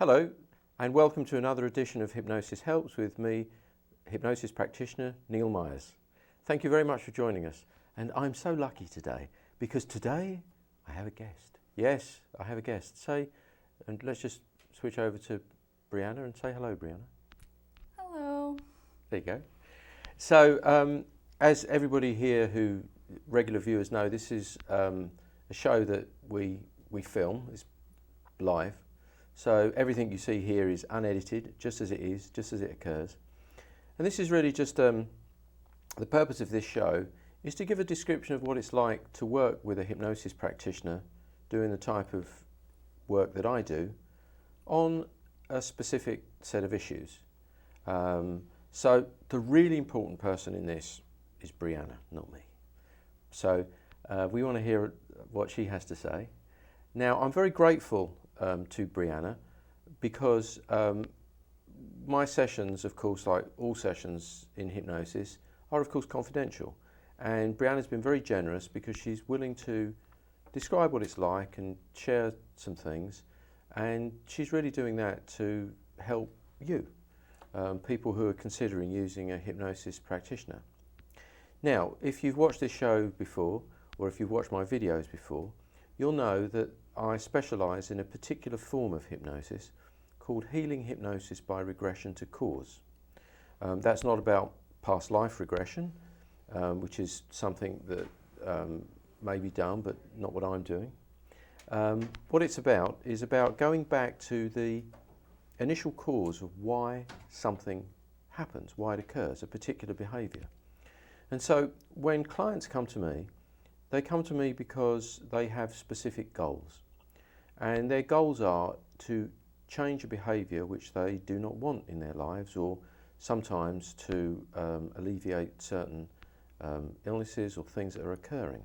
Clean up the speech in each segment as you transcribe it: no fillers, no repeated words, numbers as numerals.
Hello, and welcome to another edition of Hypnosis Helps with me, Hypnosis Practitioner Neil Myers. Thank you very much for joining us. And I'm so lucky today, because today I have a guest. Yes, I have a guest. And let's just switch over to Brianna and say hello, Brianna. Hello. There you go. So, as everybody here who regular viewers know, this is a show that we film. It's live. So everything you see here is unedited, just as it is, just as it occurs. And this is really just the purpose of this show is to give a description of what it's like to work with a hypnosis practitioner doing the type of work that I do on a specific set of issues. So the really important person in this is Brianna, not me. So we want to hear what she has to say. Now, I'm very grateful to Brianna because my sessions, of course, like all sessions in hypnosis, are of course confidential. And Brianna's been very generous because she's willing to describe what it's like and share some things. And she's really doing that to help you, people who are considering using a hypnosis practitioner. Now, if you've watched this show before, or if you've watched my videos before, you'll know that I specialise in a particular form of hypnosis called Healing Hypnosis by Regression to Cause. That's not about past life regression, which is something that may be done, but not what I'm doing. What it's about is about going back to the initial cause of why something happens, why it occurs, a particular behaviour. And so when clients come to me, they come to me because they have specific goals. And their goals are to change a behaviour which they do not want in their lives, or sometimes to alleviate certain illnesses or things that are occurring.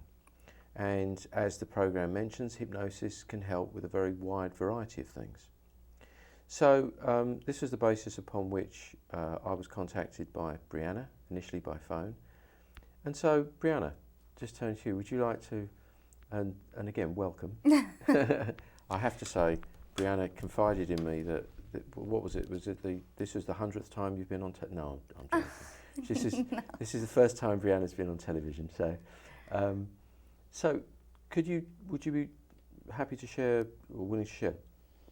And as the program mentions, hypnosis can help with a very wide variety of things. So this was the basis upon which I was contacted by Brianna, initially by phone. And so, Brianna, just turn to you. Would you like to, and again, welcome. I have to say, Brianna confided in me that what was it? This was the 100th time you've been on no, I'm joking. This is the first time Brianna's been on television. So, would you be happy to share, or willing to share,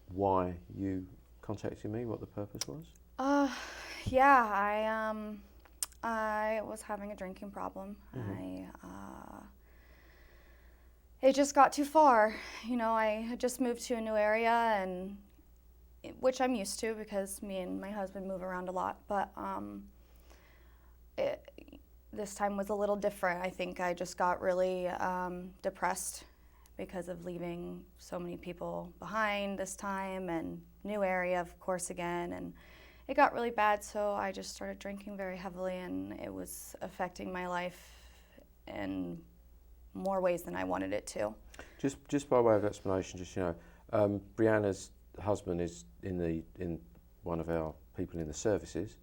why you contacted me? What the purpose was? Yeah, I was having a drinking problem. Mm-hmm. It just got too far. You know, I had just moved to a new area, and which I'm used to because me and my husband move around a lot. But this time was a little different. I think I just got really depressed because of leaving so many people behind this time, and new area, of course, again. And it got really bad, so I just started drinking very heavily, and it was affecting my life in more ways than I wanted it to. Just by way of explanation, Brianna's husband is in one of our people in the services,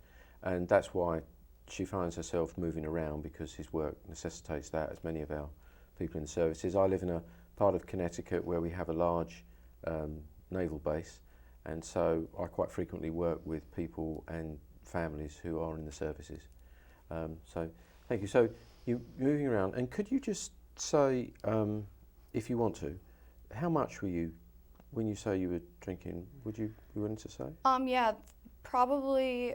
and that's why she finds herself moving around, because his work necessitates that, as many of our people in the services. I live in a part of Connecticut where we have a large naval base, and so I quite frequently work with people and families who are in the services. So thank you. So you're moving around, and could you just say, if you want to, how much were you, when you say you were drinking, would you be willing to say? Yeah, probably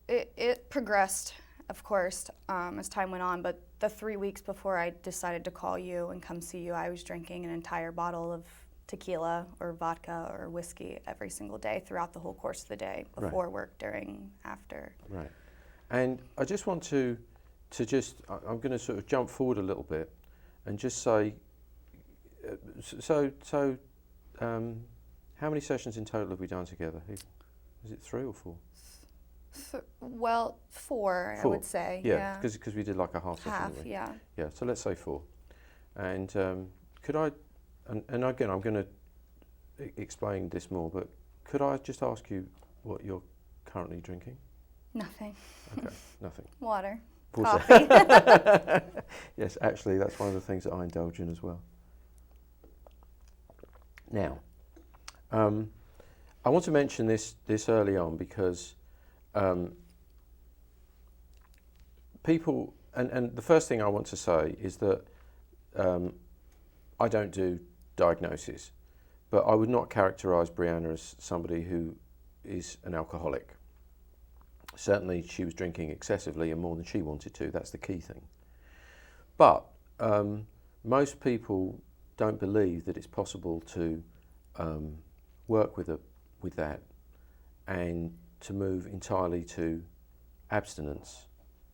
it progressed, of course, as time went on, but the 3 weeks before I decided to call you and come see you, I was drinking an entire bottle of tequila or vodka or whiskey every single day throughout the whole course of the day, before Right. work, during, after. Right. And I just want to I'm going to sort of jump forward a little bit and just say, how many sessions in total have we done together? Is it 3 or 4? Well, 4, I would say. Yeah, because we did like a half session. Half, yeah. Yeah, so let's say 4. And could I, and again, I'm going to explain this more, but could I just ask you what you're currently drinking? Nothing. Okay, nothing. Water. Water. Coffee. Yes, actually, that's one of the things that I indulge in as well. Now, I want to mention this early on because people, and the first thing I want to say is that I don't do diagnosis, but I would not characterise Brianna as somebody who is an alcoholic. Certainly she was drinking excessively and more than she wanted to, that's the key thing. But most people don't believe that it's possible to work with that and to move entirely to abstinence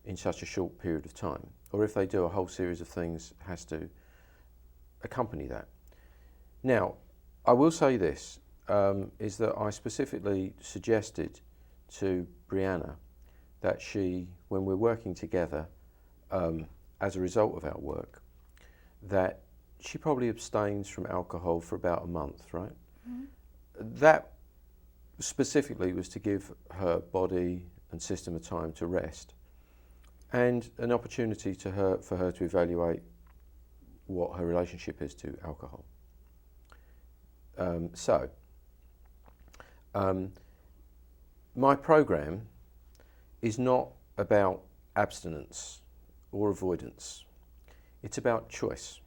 in such a short period of time. Or if they do, a whole series of things has to accompany that. Now, I will say this, is that I specifically suggested to Brianna that she, when we're working together, as a result of our work, that she probably abstains from alcohol for about a month, right? Mm-hmm. That specifically was to give her body and system a time to rest and an opportunity for her to evaluate what her relationship is to alcohol. My program is not about abstinence or avoidance. It's about choice.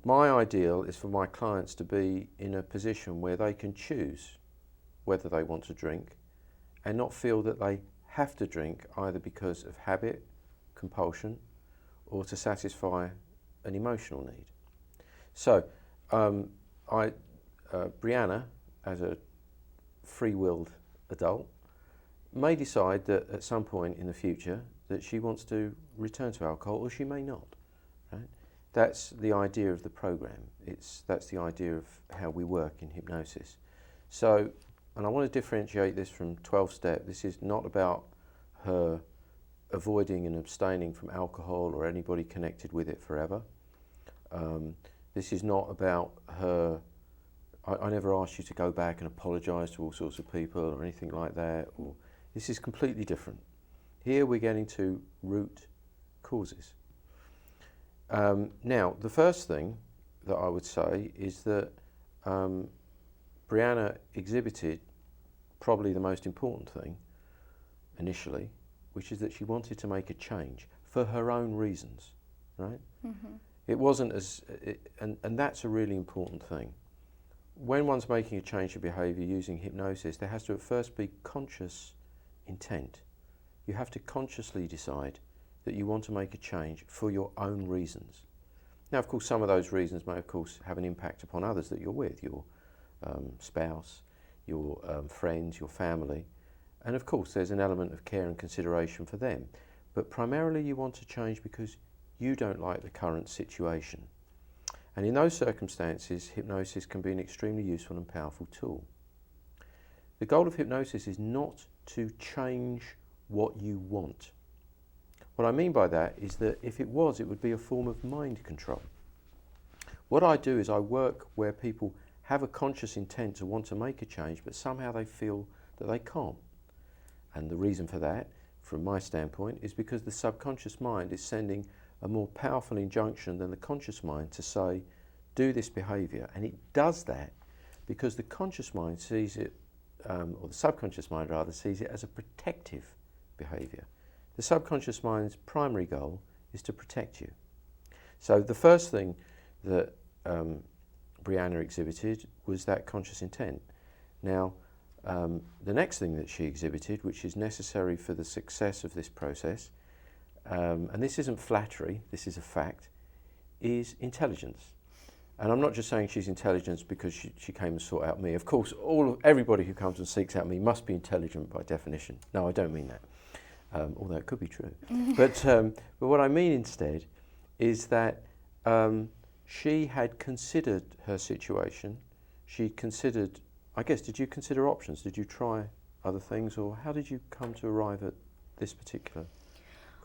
My ideal is for my clients to be in a position where they can choose whether they want to drink and not feel that they have to drink either because of habit, compulsion, or to satisfy an emotional need. So, Brianna, as a free-willed adult, may decide that at some point in the future that she wants to return to alcohol, or she may not. Right? That's the idea of the program. That's the idea of how we work in hypnosis. So, and I want to differentiate this from 12-step. This is not about her avoiding and abstaining from alcohol or anybody connected with it forever. This is not about her. I never asked you to go back and apologise to all sorts of people or anything like that. This is completely different. Here we're getting to root causes. Now, the first thing that I would say is that Brianna exhibited probably the most important thing initially, which is that she wanted to make a change for her own reasons, right? Mm-hmm. It wasn't and that's a really important thing. When one's making a change of behaviour using hypnosis, there has to at first be conscious intent. You have to consciously decide that you want to make a change for your own reasons. Now, of course, some of those reasons may, of course, have an impact upon others that you're with, your spouse, your friends, your family. And of course, there's an element of care and consideration for them. But primarily you want to change because you don't like the current situation. And in those circumstances, hypnosis can be an extremely useful and powerful tool. The goal of hypnosis is not to change what you want. What I mean by that is that if it was, it would be a form of mind control. What I do is I work where people have a conscious intent to want to make a change, but somehow they feel that they can't. And the reason for that, from my standpoint, is because the subconscious mind is sending a more powerful injunction than the conscious mind to say, do this behaviour. And it does that because the conscious mind sees it, or the subconscious mind rather, sees it as a protective behaviour. The subconscious mind's primary goal is to protect you. So the first thing that Brianna exhibited was that conscious intent. Now, the next thing that she exhibited, which is necessary for the success of this process, and this isn't flattery, this is a fact, is intelligence. And I'm not just saying she's intelligent because she came and sought out me. Of course, everybody who comes and seeks out me must be intelligent by definition. No, I don't mean that, although it could be true. But what I mean instead is that she had considered her situation. She considered, I guess, did you consider options? Did you try other things, or how did you come to arrive at this particular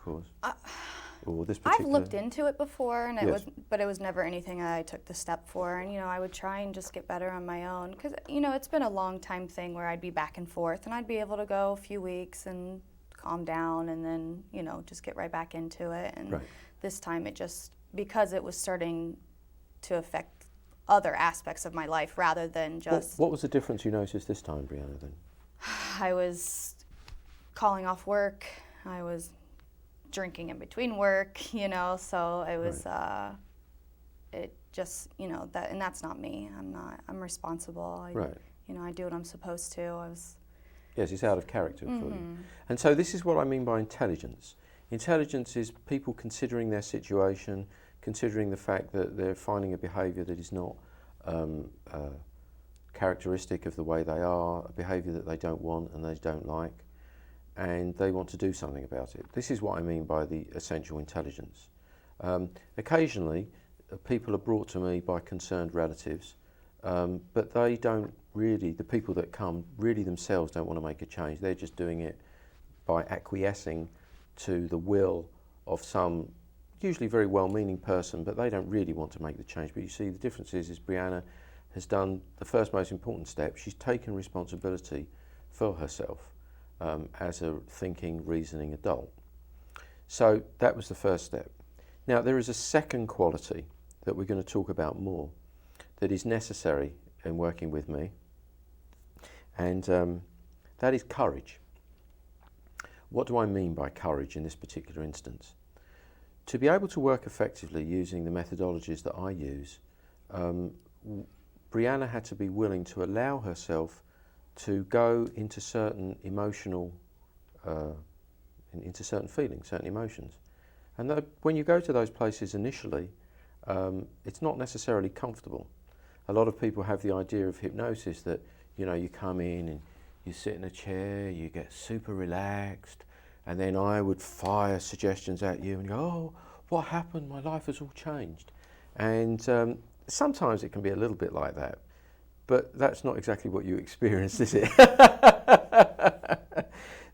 cause? Or this particular... I've looked into it before, and but it was never anything I took the step for. And I would try and just get better on my own, because it's been a long time thing where I'd be back and forth, and I'd be able to go a few weeks and calm down, and then just get right back into it. And this time it just, because it was starting to affect other aspects of my life rather than just... What was the difference you noticed this time, Brianna, then? I was calling off work. I was drinking in between work, you know, so it was, Right. it just, you know, and that's not me. I'm responsible. Right. You know, I do what I'm supposed to. Yes, it's out of character for you. Mm-hmm. And so this is what I mean by intelligence. Intelligence is people considering their situation, considering the fact that they're finding a behaviour that is not characteristic of the way they are, a behaviour that they don't want and they don't like, and they want to do something about it. This is what I mean by the essential intelligence. Occasionally, people are brought to me by concerned relatives, but they don't really, the people that come really themselves don't want to make a change. They're just doing it by acquiescing to the will of some usually very well-meaning person, but they don't really want to make the change. But you see, the difference is Brianna has done the first most important step. She's taken responsibility for herself as a thinking, reasoning adult. So that was the first step. Now, there is a second quality that we're going to talk about more that is necessary in working with me, and that is courage. What do I mean by courage in this particular instance? To be able to work effectively using the methodologies that I use, Brianna had to be willing to allow herself to go into certain emotional, into certain feelings, certain emotions. And when you go to those places initially, it's not necessarily comfortable. A lot of people have the idea of hypnosis that, you know, you come in and you sit in a chair, you get super relaxed, and then I would fire suggestions at you and you go, oh, what happened? My life has all changed. And sometimes it can be a little bit like that, but that's not exactly what you experienced, is it?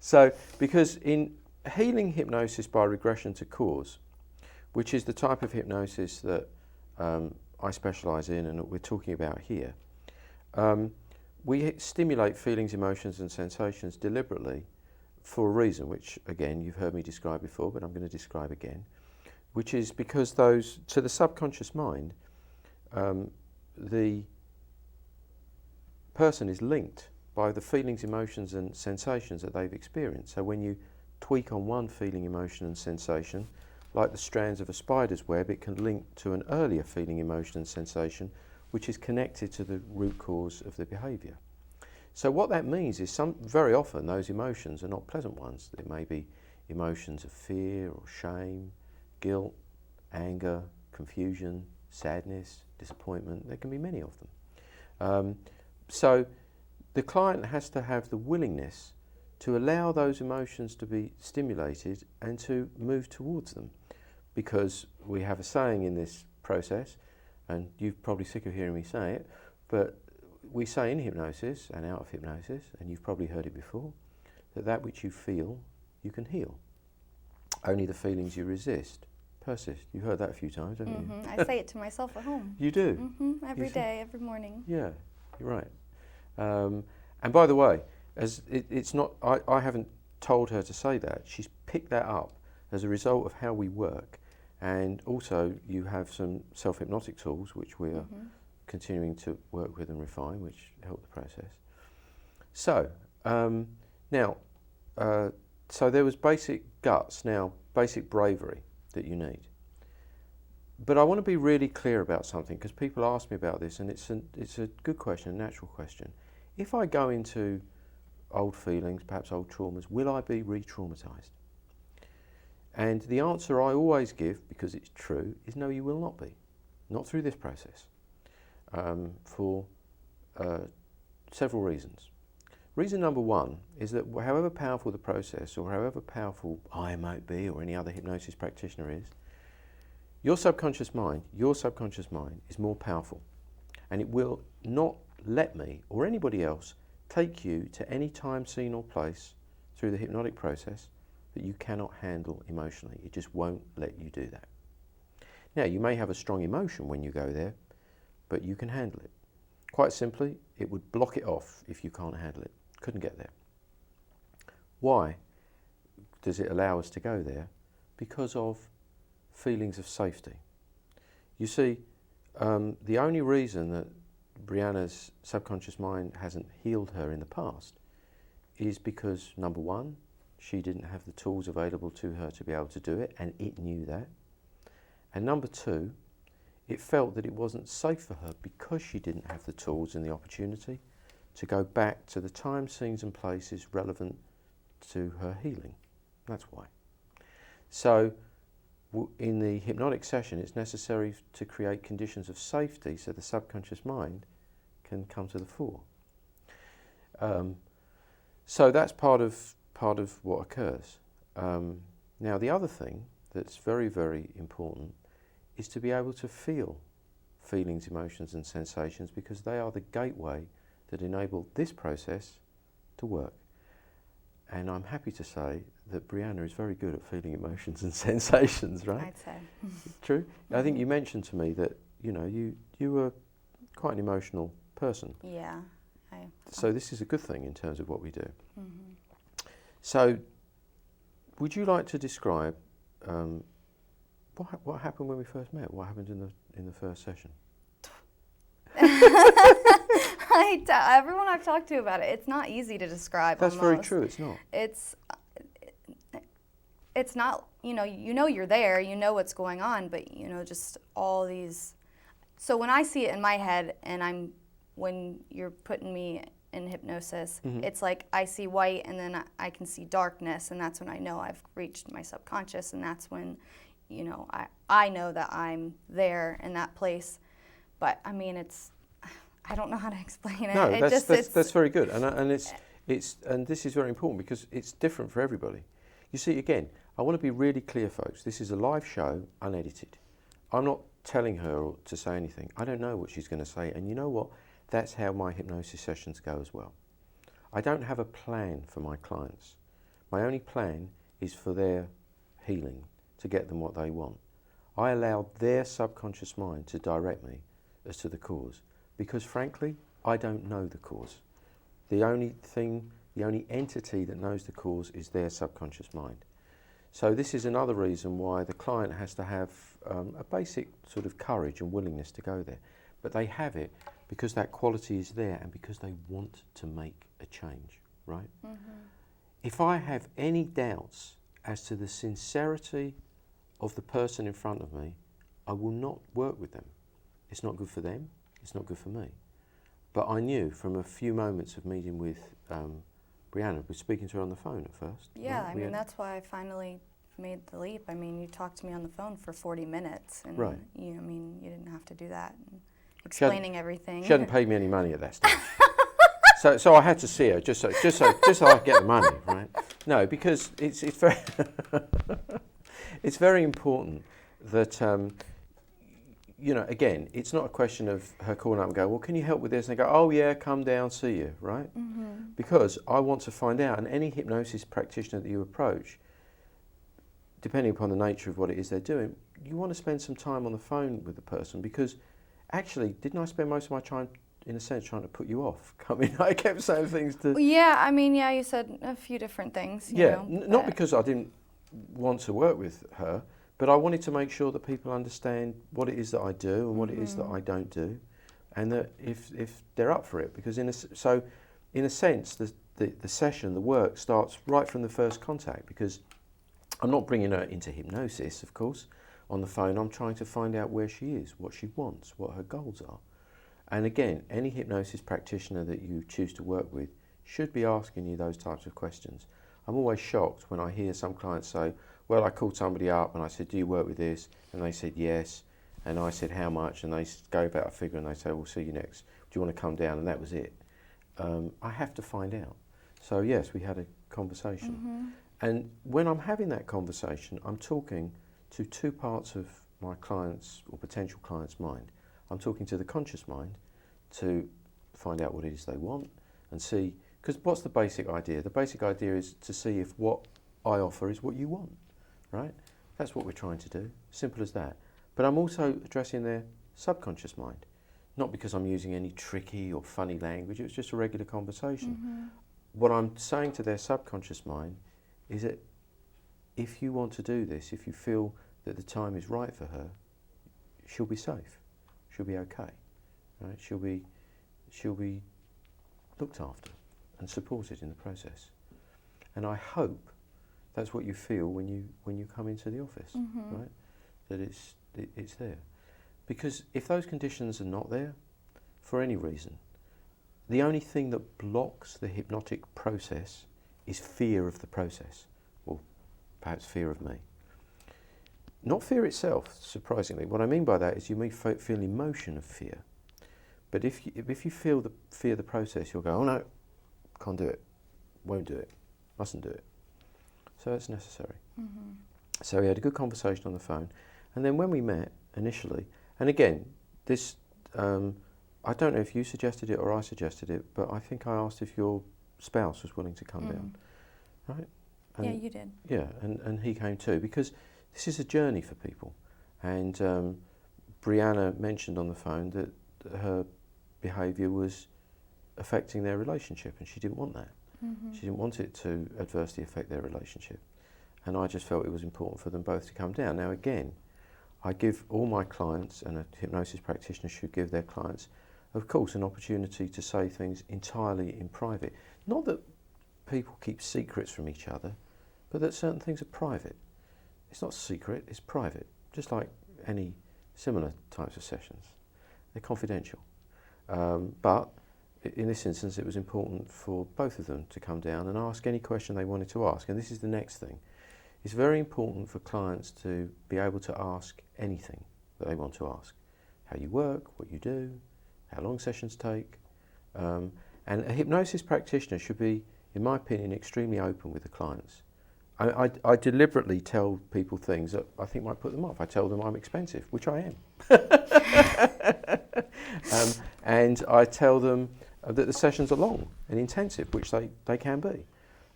So, because in Healing Hypnosis by Regression to Cause, which is the type of hypnosis that I specialise in and that we're talking about here, we stimulate feelings, emotions and sensations deliberately for a reason, which again you've heard me describe before, but I'm going to describe again, which is because those, to the subconscious mind, the person is linked by the feelings, emotions and sensations that they've experienced. So when you tweak on one feeling, emotion and sensation, like the strands of a spider's web, it can link to an earlier feeling, emotion and sensation which is connected to the root cause of the behaviour. So what that means is very often those emotions are not pleasant ones. There may be emotions of fear or shame, guilt, anger, confusion, sadness, disappointment. There can be many of them. So the client has to have the willingness to allow those emotions to be stimulated and to move towards them. Because we have a saying in this process, and you're probably sick of hearing me say it, but we say in hypnosis and out of hypnosis, and you've probably heard it before, that which you feel, you can heal. Only the feelings you resist persist. You've heard that a few times, haven't you? I say it to myself at home. You do? Every day, every morning. Yeah, you're right. And by the way, it's not, I haven't told her to say that. She's picked that up as a result of how we work. And also you have some self-hypnotic tools which we are continuing to work with and refine, which help the process. So, so there was basic guts, now basic bravery that you need. But I want to be really clear about something, because people ask me about this, and it's a good question, a natural question. If I go into old feelings, perhaps old traumas, will I be re-traumatized? And the answer I always give, because it's true, is no, you will not be. Not through this process. For several reasons. Reason number one is that however powerful the process, or however powerful I might be, or any other hypnosis practitioner is, your subconscious mind is more powerful. And it will not let me, or anybody else, take you to any time, scene or place through the hypnotic process that you cannot handle emotionally. It just won't let you do that. Now, you may have a strong emotion when you go there, but you can handle it. Quite simply, it would block it off if you can't handle it. Couldn't get there. Why does it allow us to go there? Because of feelings of safety. You see, the only reason that Brianna's subconscious mind hasn't healed her in the past is because, number one, she didn't have the tools available to her to be able to do it, and it knew that. And number two, it felt that it wasn't safe for her because she didn't have the tools and the opportunity to go back to the time, scenes and places relevant to her healing. That's why. So in the hypnotic session, it's necessary to create conditions of safety so the subconscious mind can come to the fore. So that's part of what occurs. Now, the other thing that's very, very important is to be able to feel feelings, emotions and sensations, because they are the gateway that enable this process to work. And I'm happy to say that Brianna is very good at feeling emotions and sensations, right? I'd say. True? Mm-hmm. I think you mentioned to me that, you were quite an emotional person. Yeah. So this is a good thing in terms of what we do. Mm-hmm. So would you like to describe what happened when we first met? What happened in the first session? Everyone I've talked to about it, it's not easy to describe. That's almost. very true. It's not. It's not. You're there. You know what's going on, but just all these. So when I see it in my head, and when you're putting me in hypnosis, Mm-hmm. it's like I see white, and then I can see darkness, and that's when I know I've reached my subconscious, and that's when, I know that I'm there in that place. But I mean, I don't know how to explain it. No, It's that's very good, and this is very important because it's different for everybody. You see, again, I want to be really clear, folks. This is a live show, unedited. I'm not telling her to say anything. I don't know what she's going to say, and you know what? That's how my hypnosis sessions go as well. I don't have a plan for my clients. My only plan is for their healing, to get them what they want. I allow their subconscious mind to direct me as to the cause, because frankly, I don't know the cause. The only entity that knows the cause is their subconscious mind. So this is another reason why the client has to have a basic sort of courage and willingness to go there. But they have it because that quality is there and because they want to make a change, right? Mm-hmm. If I have any doubts as to the sincerity of the person in front of me, I will not work with them. It's not good for them, it's not good for me. But I knew from a few moments of meeting with Brianna, was speaking to her on the phone at first. Yeah, right? I mean, that's why I finally made the leap. I mean, you talked to me on the phone for 40 minutes, and right. you didn't have to do that. And explaining everything. She hadn't paid me any money at that stage. So I had to see her just so I could get the money, right? No, because it's very it's very important that again, it's not a question of her calling up and go, well, can you help with this? And they go, oh yeah, come down, see you, right? Mm-hmm. Because I want to find out, and any hypnosis practitioner that you approach, depending upon the nature of what it is they're doing, you want to spend some time on the phone with the person, because actually, didn't I spend most of my time, in a sense, trying to put you off? I mean, I kept saying things to... Yeah, I mean, yeah, you said a few different things. Not because I didn't want to work with her, but I wanted to make sure that people understand what it is that I do and what it is that I don't do, and that if they're up for it, because in a sense, the session, the work starts right from the first contact, because I'm not bringing her into hypnosis, of course. On the phone, I'm trying to find out where she is, what she wants, what her goals are. And again, any hypnosis practitioner that you choose to work with should be asking you those types of questions. I'm always shocked when I hear some clients say, well, I called somebody up and I said, do you work with this? And they said, yes. And I said, how much? And they go about a figure and they say, we'll see you next. Do you want to come down? And that was it. I have to find out. So yes, we had a conversation. Mm-hmm. And when I'm having that conversation, I'm talking to two parts of my client's or potential client's mind. I'm talking to the conscious mind to find out what it is they want and see, because what's the basic idea? The basic idea is to see if what I offer is what you want, right? That's what we're trying to do, simple as that. But I'm also addressing their subconscious mind, not because I'm using any tricky or funny language, it was just a regular conversation. Mm-hmm. What I'm saying to their subconscious mind is that if you want to do this, if you feel that the time is right for her, she'll be safe. She'll be okay. Right? She'll be looked after and supported in the process. And I hope that's what you feel when you come into the office, right? That it's there. Because if those conditions are not there, for any reason, the only thing that blocks the hypnotic process is fear of the process, or perhaps fear of me. Not fear itself, surprisingly. What I mean by that is you may feel emotion of fear. But if you feel the fear of the process, you'll go, oh no, can't do it, won't do it, mustn't do it. So that's necessary. So we had a good conversation on the phone. And then when we met initially, and again, this, I don't know if you suggested it or I suggested it, but I think I asked if your spouse was willing to come down, right? And yeah, you did. Yeah, and he came too, because this is a journey for people. And Brianna mentioned on the phone that her behaviour was affecting their relationship, and she didn't want that. She didn't want it to adversely affect their relationship. And I just felt it was important for them both to come down. Now again, I give all my clients, and a hypnosis practitioner should give their clients, of course, an opportunity to say things entirely in private. Not that people keep secrets from each other, but that certain things are private. It's not secret, it's private, just like any similar types of sessions. They're confidential. But in this instance, it was important for both of them to come down and ask any question they wanted to ask. And this is the next thing. It's very important for clients to be able to ask anything that they want to ask. How you work, what you do, how long sessions take. And a hypnosis practitioner should be, in my opinion, extremely open with the clients. I deliberately tell people things that I think might put them off. I tell them I'm expensive, which I am. And I tell them that the sessions are long and intensive, which they can be.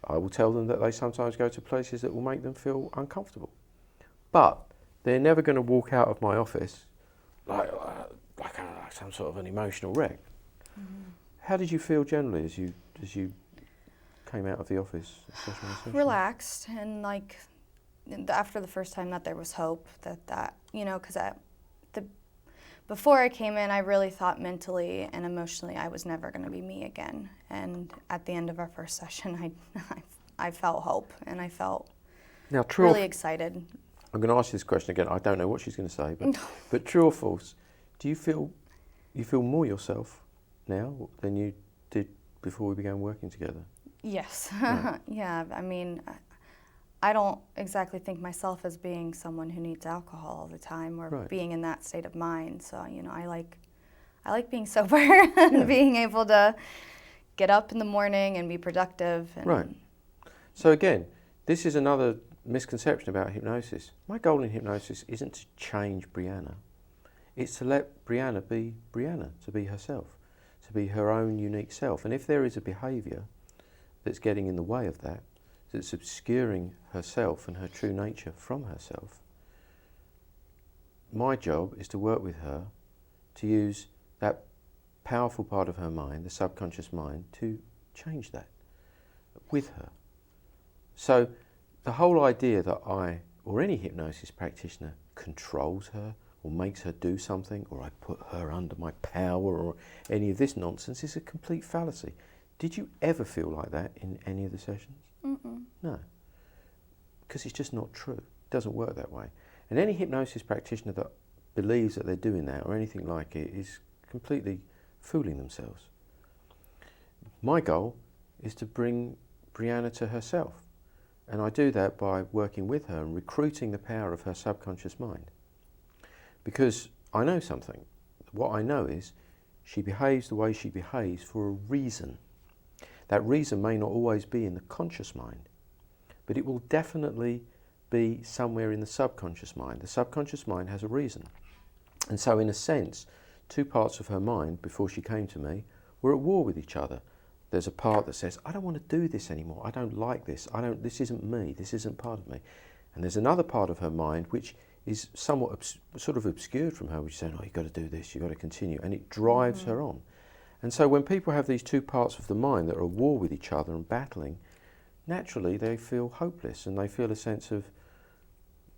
I will tell them that they sometimes go to places that will make them feel uncomfortable. But they're never going to walk out of my office like some sort of an emotional wreck. How did you feel generally as you came out of the office? Relaxed, and like after the first time that there was hope that you know, because before I came in, I really thought mentally and emotionally I was never going to be me again. And at the end of our first session, I felt hope, and I felt really excited. I'm going to ask you this question again. I don't know what she's going to say, but true or false? Do you feel more yourself now than you did before we began working together? Yes. Right. Yeah. I mean, I don't exactly think myself as being someone who needs alcohol all the time, or being in that state of mind. So, you know, I like being sober and being able to get up in the morning and be productive. And right. So again, this is another misconception about hypnosis. My goal in hypnosis isn't to change Brianna. It's to let Brianna, to be herself, to be her own unique self. And if there is a behaviour that's getting in the way of that, that's obscuring herself and her true nature from herself, my job is to work with her to use that powerful part of her mind, the subconscious mind, to change that with her. So the whole idea that I, or any hypnosis practitioner, controls her or makes her do something, or I put her under my power, or any of this nonsense, is a complete fallacy. Did you ever feel like that in any of the sessions? No, because it's just not true. It doesn't work that way. And any hypnosis practitioner that believes that they're doing that or anything like it is completely fooling themselves. My goal is to bring Brianna to herself, and I do that by working with her and recruiting the power of her subconscious mind. Because I know something. What I know is she behaves the way she behaves for a reason. That reason may not always be in the conscious mind, but it will definitely be somewhere in the subconscious mind. The subconscious mind has a reason. And so in a sense, two parts of her mind before she came to me were at war with each other. There's a part that says, I don't want to do this anymore. I don't like this. This isn't me. This isn't part of me. And there's another part of her mind which is somewhat sort of obscured from her, which is saying, oh, you've got to do this, you've got to continue. And it drives her on. And so when people have these two parts of the mind that are at war with each other and battling, naturally they feel hopeless, and they feel a sense of,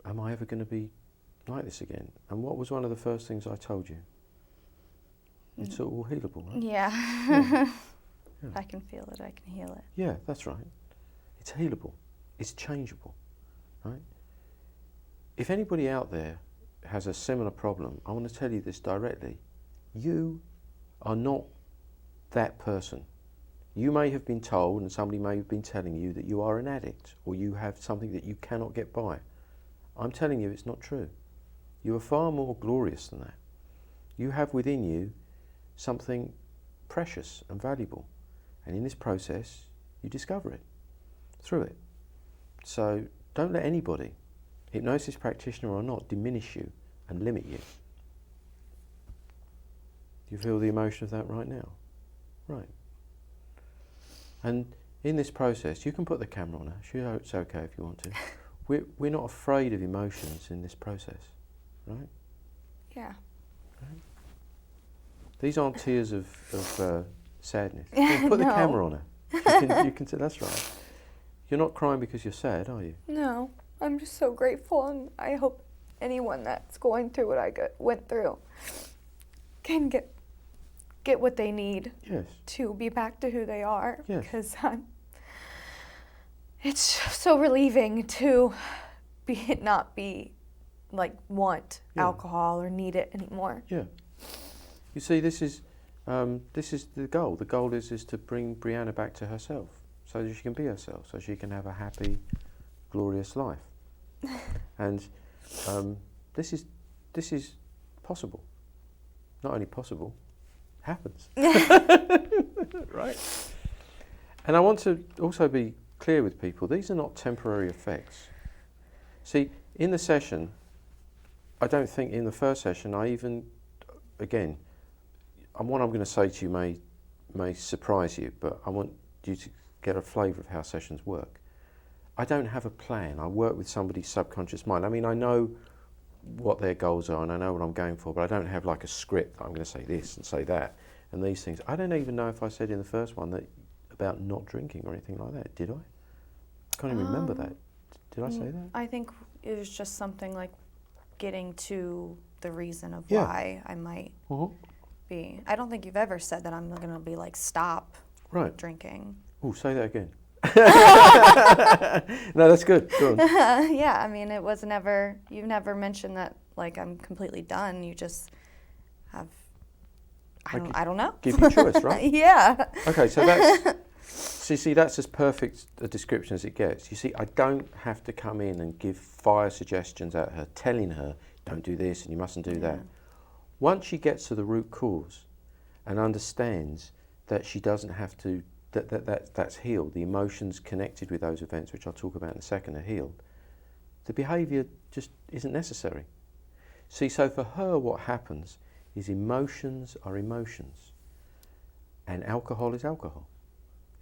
am I ever going to be like this again? And what was one of the first things I told you? It's all healable, right? Yeah. Yeah. If I can feel it, I can heal it. Yeah, that's right. It's healable. It's changeable, right? If anybody out there has a similar problem, I want to tell you this directly. You are not that person. You may have been told, and somebody may have been telling you, that you are an addict or you have something that you cannot get by. I'm telling you it's not true. You are far more glorious than that. You have within you something precious and valuable. And in this process, you discover it, through it. So don't let anybody, hypnosis practitioner or not, diminish you and limit you. Do you feel the emotion of that right now? Right. And in this process, you can put the camera on her. Sure, it's okay if you want to. We're not afraid of emotions in this process, right? Yeah. Right? These aren't tears of sadness. Well, put the camera on her. You can say, that's right. You're not crying because you're sad, are you? No, I'm just so grateful, and I hope anyone that's going through what I went through can get what they need. Yes. To be back to who they are. Yes. Because it's so relieving to not want alcohol or need it anymore. Yeah. You see, this is the goal. The goal is to bring Brianna back to herself, so that she can be herself, so she can have a happy, glorious life. And this is possible. Not only possible, happens. Right? And I want to also be clear with people, these are not temporary effects. See, in the session, I don't think in the first session again, what I'm going to say to you may surprise you, but I want you to get a flavour of how sessions work. I don't have a plan. I work with somebody's subconscious mind. I mean, I know what their goals are and I know what I'm going for, but I don't have like a script that I'm going to say this and say that and these things. I don't even know if I said in the first one that about not drinking or anything like that. Did I? I can't even remember that. Did I say that? I think it was just something like getting to the reason of Yeah. why I might be. I don't think you've ever said that I'm going to be like, stop drinking. Oh, say that again. No, that's good. Go on. Yeah, I mean, it was never, you've never mentioned that like I'm completely done. You just have, I don't know. Give you choice, right? Yeah. Okay, so that's as perfect a description as it gets. You see, I don't have to come in and give fire suggestions at her, telling her, don't do this and you mustn't do that. Once she gets to the root cause and understands that she doesn't have to, that's healed, the emotions connected with those events, which I'll talk about in a second, are healed, the behaviour just isn't necessary. See, so for her what happens is emotions are emotions and alcohol is alcohol.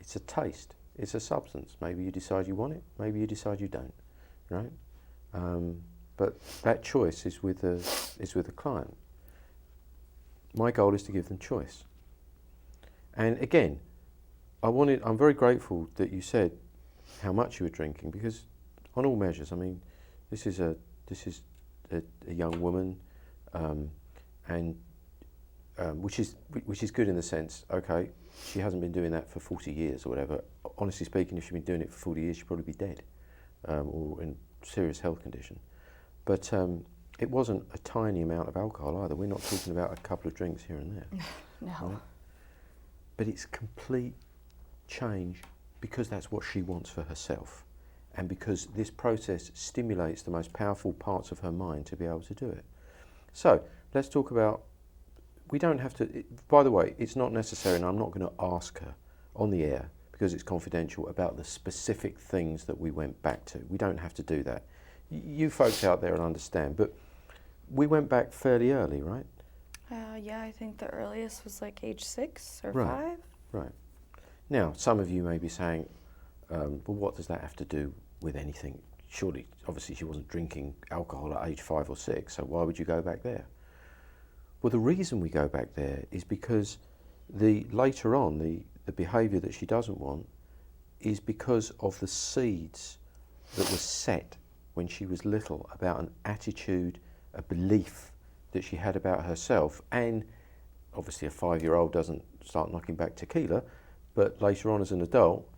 It's a taste, it's a substance. Maybe you decide you want it, maybe you decide you don't, right? But that choice is with the client. My goal is to give them choice. And again, I'm very grateful that you said how much you were drinking, because on all measures, I mean, this is a young woman, and which is good in the sense, okay, she hasn't been doing that for 40 years or whatever. Honestly speaking, if she'd been doing it for 40 years, she'd probably be dead, or in serious health condition. But it wasn't a tiny amount of alcohol either. We're not talking about a couple of drinks here and there. No. Right? But it's complete change because that's what she wants for herself, and because this process stimulates the most powerful parts of her mind to be able to do it. So let's talk about, we don't have to, by the way, it's not necessary, and I'm not going to ask her on the air because it's confidential about the specific things that we went back to. We don't have to do that. You folks out there will understand, but we went back fairly early, right? Yeah, I think the earliest was like age 6 or Right. 5. Right. Now, some of you may be saying, well, what does that have to do with anything? Surely, obviously, she wasn't drinking alcohol at age 5 or 6, so why would you go back there? Well, the reason we go back there is because later on, the behaviour that she doesn't want is because of the seeds that were set when she was little about an attitude, a belief that she had about herself, and obviously a 5-year-old doesn't start knocking back tequila, but later on as an adult,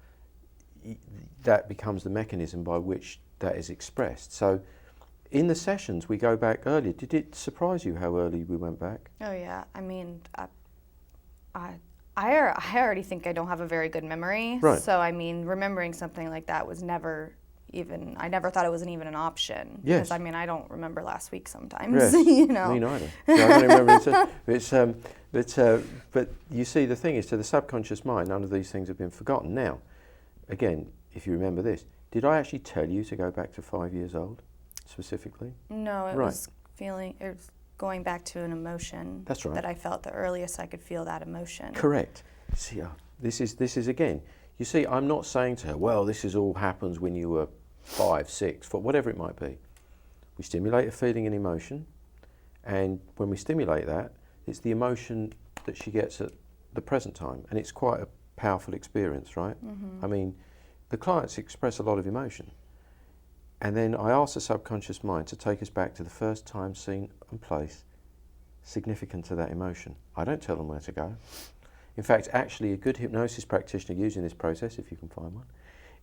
that becomes the mechanism by which that is expressed. So in the sessions, we go back earlier. Did it surprise you how early we went back? Oh yeah, I mean, I already think I don't have a very good memory. Right. So I mean, remembering something like that was never even. I never thought it wasn't even an option. Yes. Because I mean, I don't remember last week sometimes. Yes. You know. Me neither. So I don't remember but you see, the thing is, to the subconscious mind, none of these things have been forgotten. Now, again, if you remember this, did I actually tell you to go back to 5 years old, specifically? No, it Right. was it was going back to an emotion. That's right. That I felt the earliest I could feel that emotion. Correct. See, this is again, you see, I'm not saying to her, well, this is all happens when you were 5, 6, 4, whatever it might be. We stimulate a feeling and emotion, and when we stimulate that, it's the emotion that she gets at the present time, and it's quite a powerful experience, right? Mm-hmm. I mean, the clients express a lot of emotion, and then I ask the subconscious mind to take us back to the first time, scene and place significant to that emotion. I don't tell them where to go. In fact, actually, a good hypnosis practitioner using this process, if you can find one,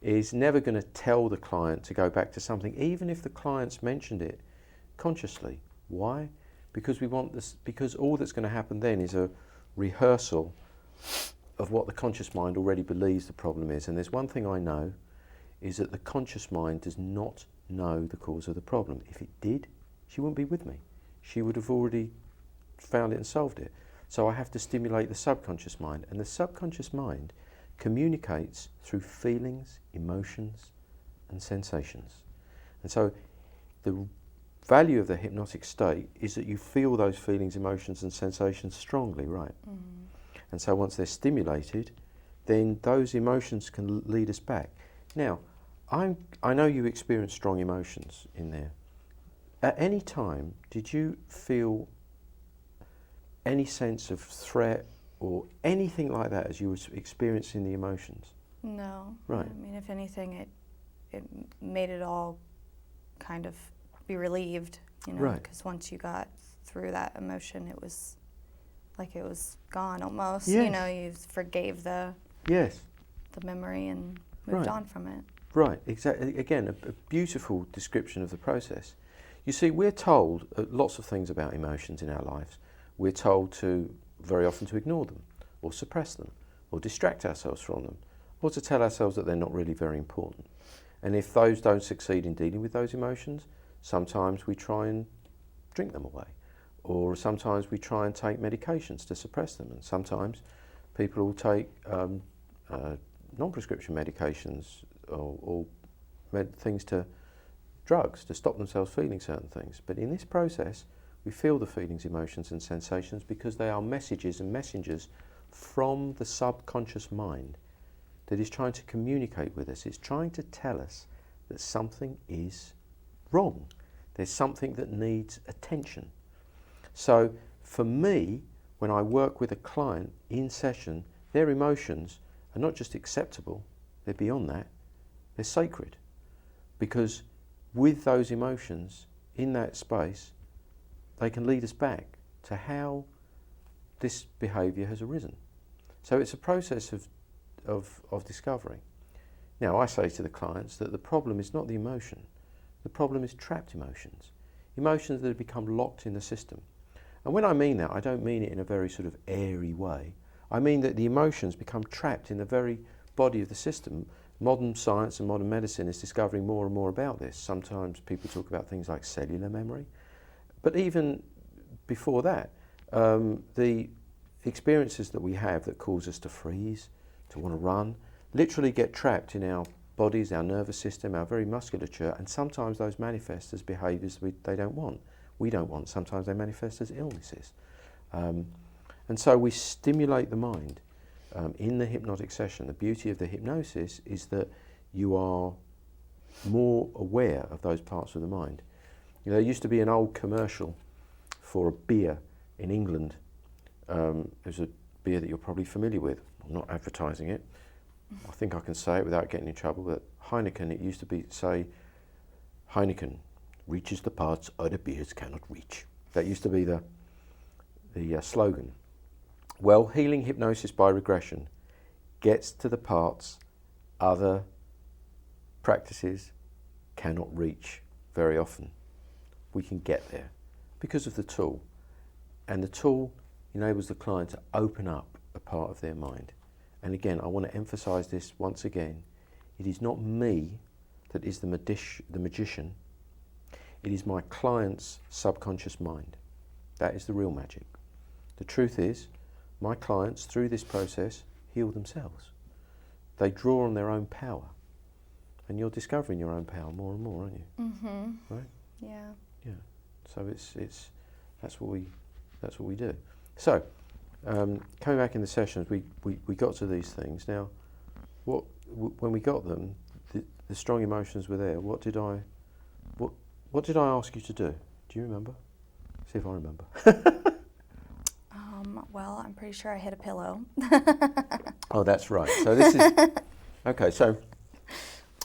is never going to tell the client to go back to something, even if the client's mentioned it consciously. Why? Because we want this. Because all that's going to happen then is a rehearsal of what the conscious mind already believes the problem is. And there's one thing I know, is that the conscious mind does not know the cause of the problem. If it did, she wouldn't be with me. She would have already found it and solved it. So I have to stimulate the subconscious mind, and the subconscious mind communicates through feelings, emotions, and sensations. And so the value of the hypnotic state is that you feel those feelings, emotions, and sensations strongly, right? Mm-hmm. And so once they're stimulated, then those emotions can lead us back. Now, I know you experience strong emotions in there. At any time, did you feel any sense of threat or anything like that as you were experiencing the emotions? No. Right. I mean, if anything, it made it all kind of be relieved, you know, Right. because once you got through that emotion, it was like it was gone almost. Yes. You know, you forgave the Yes. memory and moved Right. on from it. Right, exactly. Again, a beautiful description of the process. You see, we're told lots of things about emotions in our lives. We're told to, very often, to ignore them, or suppress them, or distract ourselves from them, or to tell ourselves that they're not really very important. And if those don't succeed in dealing with those emotions, sometimes we try and drink them away, or sometimes we try and take medications to suppress them, and sometimes people will take non-prescription medications or things to drugs to stop themselves feeling certain things. But in this process, we feel the feelings, emotions and sensations because they are messages and messengers from the subconscious mind that is trying to communicate with us. It's trying to tell us that something is wrong. There's something that needs attention. So for me, when I work with a client in session, their emotions are not just acceptable, they're beyond that, they're sacred. Because with those emotions in that space, they can lead us back to how this behaviour has arisen. So it's a process of discovery. Now, I say to the clients that the problem is not the emotion. The problem is trapped emotions. Emotions that have become locked in the system. And when I mean that, I don't mean it in a very sort of airy way. I mean that the emotions become trapped in the very body of the system. Modern science and modern medicine is discovering more and more about this. Sometimes people talk about things like cellular memory. But even before that, the experiences that we have that cause us to freeze, to want to run, literally get trapped in our bodies, our nervous system, our very musculature, and sometimes those manifest as behaviours they don't want. We don't want. Sometimes they manifest as illnesses. And so we stimulate the mind in the hypnotic session. The beauty of the hypnosis is that you are more aware of those parts of the mind. You know, there used to be an old commercial for a beer in England. There's a beer that you're probably familiar with. I'm not advertising it. I think I can say it without getting in trouble, but Heineken, it used to say, Heineken reaches the parts other beers cannot reach. That used to be the slogan. Well, healing hypnosis by regression gets to the parts other practices cannot reach very often. We can get there because of the tool, and the tool enables the client to open up a part of their mind. And again, I want to emphasize this once again. It is not me that is the magician. It is my client's subconscious mind. That is the real magic. The truth is, my clients, through this process, heal themselves. They draw on their own power. And you're discovering your own power more and more, aren't you? Mm-hmm. Right? Yeah. Yeah. So that's what we do. So, coming back in the sessions, we got to these things. Now, when we got them, the strong emotions were there. What did I ask you to do? Do you remember? See if I remember. Well, I'm pretty sure I hit a pillow. Oh, that's right. So this is okay. So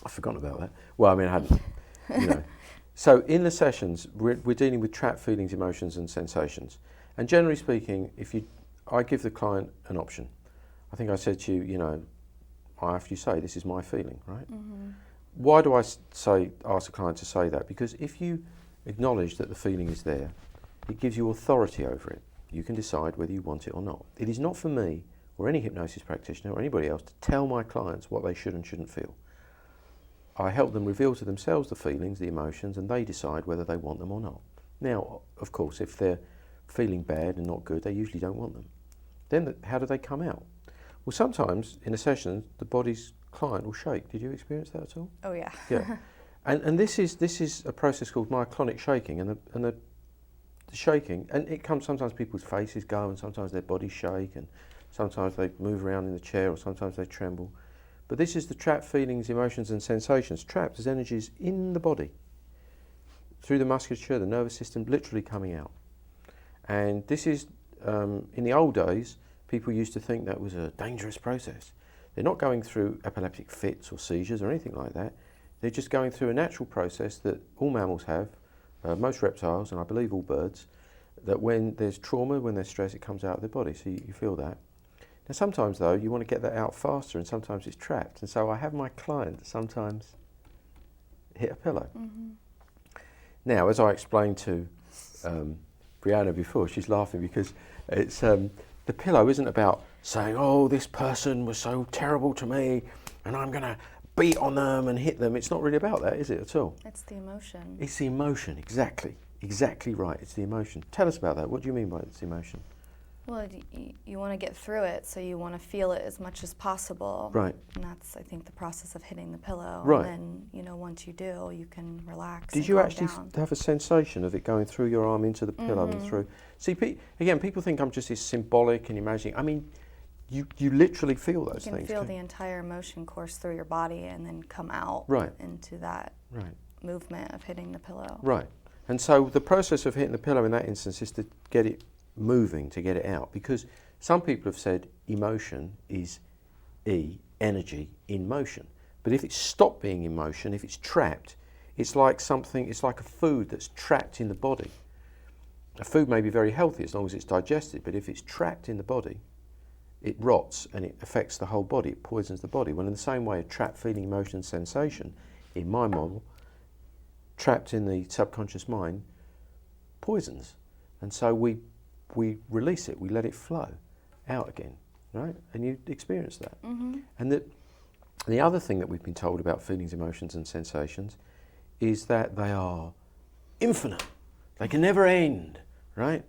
I've forgotten about that. Well, I mean, I hadn't. You know. So in the sessions, we're dealing with trapped feelings, emotions, and sensations. And generally speaking, I give the client an option. I think I said to you, you know, after you say, this is my feeling, right? Mm-hmm. Why do I ask the client to say that? Because if you acknowledge that the feeling is there, it gives you authority over it. You can decide whether you want it or not. It is not for me or any hypnosis practitioner or anybody else to tell my clients what they should and shouldn't feel. I help them reveal to themselves the feelings, the emotions, and they decide whether they want them or not. Now, of course, if they're feeling bad and not good, they usually don't want them. Then how do they come out? Well, sometimes in a session, the body's client will shake. Did you experience that at all? Oh yeah. Yeah. And this is a process called myoclonic shaking, and the shaking, and it comes, sometimes people's faces go, and sometimes their bodies shake, and sometimes they move around in the chair, or sometimes they tremble. But this is the trapped feelings, emotions, and sensations, trapped as energies in the body, through the musculature, the nervous system, literally coming out. And this is, in the old days, people used to think that was a dangerous process. They're not going through epileptic fits or seizures or anything like that. They're just going through a natural process that all mammals have, most reptiles, and I believe all birds, that when there's trauma, when there's stress, it comes out of their body, so you feel that. Now sometimes though, you want to get that out faster, and sometimes it's trapped, and so I have my client sometimes hit a pillow. Mm-hmm. Now, as I explained to Brianna before, she's laughing because it's the pillow isn't about saying, oh, this person was so terrible to me, and I'm going to beat on them and hit them. It's not really about that, is it, at all? It's the emotion. It's the emotion, exactly. Exactly right, it's the emotion. Tell us about that. What do you mean by it's the emotion? Well, you want to get through it, so you want to feel it as much as possible. Right. And that's, I think, the process of hitting the pillow. Right. And then, once you do, you can relax. Did and you calm actually down. have a sensation of it going through your arm into the pillow and through? See, again, people think I'm just this symbolic and imagining. I mean, you literally feel those You can things. feel the entire emotion course through your body and then come out Right. into that Right. movement of hitting the pillow. Right. And so the process of hitting the pillow in that instance is to get it moving, to get it out. Because some people have said emotion is energy in motion. But if it's stopped being emotion, if it's trapped, it's like a food that's trapped in the body. A food may be very healthy as long as it's digested, but if it's trapped in the body, it rots and it affects the whole body, it poisons the body. Well, in the same way, a trapped feeling, emotion, sensation, in my model, trapped in the subconscious mind, poisons. And so we release it, we let it flow out again, right? And you experience that. Mm-hmm. And the other thing that we've been told about feelings, emotions and sensations is that they are infinite. They can never end, right?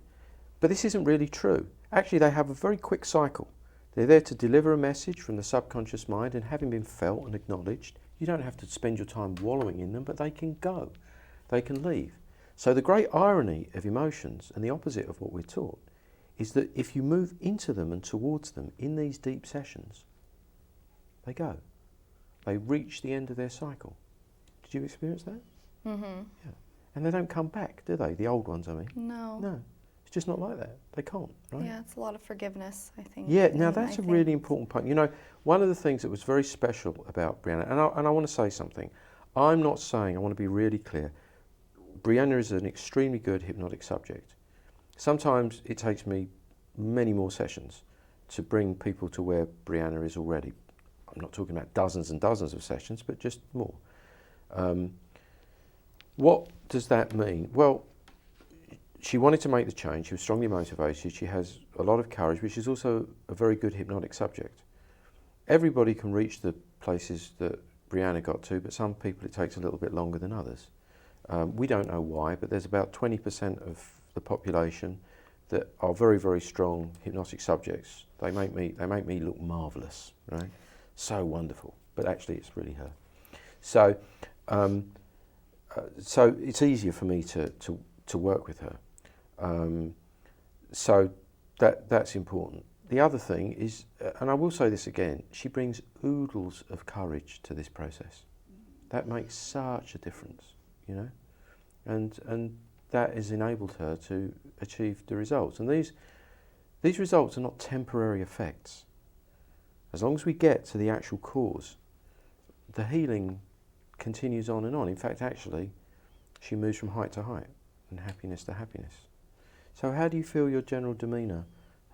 But this isn't really true. Actually, they have a very quick cycle. They're there to deliver a message from the subconscious mind, and having been felt and acknowledged, you don't have to spend your time wallowing in them, but they can go. They can leave. So the great irony of emotions, and the opposite of what we're taught, is that if you move into them and towards them in these deep sessions, they go. They reach the end of their cycle. Did you experience that? Mm-hmm. Yeah. And they don't come back, do they? The old ones, I mean. No. No. It's just not like that. They can't, right? Yeah, it's a lot of forgiveness, I think. Yeah, now that's a really important point. You know, one of the things that was very special about Brianna, and I want to say something. I'm not saying, I want to be really clear, Brianna is an extremely good hypnotic subject. Sometimes it takes me many more sessions to bring people to where Brianna is already. I'm not talking about dozens and dozens of sessions, but just more. What does that mean? Well, she wanted to make the change. She was strongly motivated. She has a lot of courage, which is also a very good hypnotic subject. Everybody can reach the places that Brianna got to, but some people it takes a little bit longer than others. We don't know why, but there's about 20% of the population that are very, very strong hypnotic subjects. They make me look marvellous, right? So wonderful, but actually it's really her. So, so it's easier for me to work with her. So that's important. The other thing is, and I will say this again, she brings oodles of courage to this process. That makes such a difference, you know, and that has enabled her to achieve the results. And these results are not temporary effects. As long as we get to the actual cause, the healing continues on and on. In fact, actually, she moves from height to height and happiness to happiness. So how do you feel your general demeanour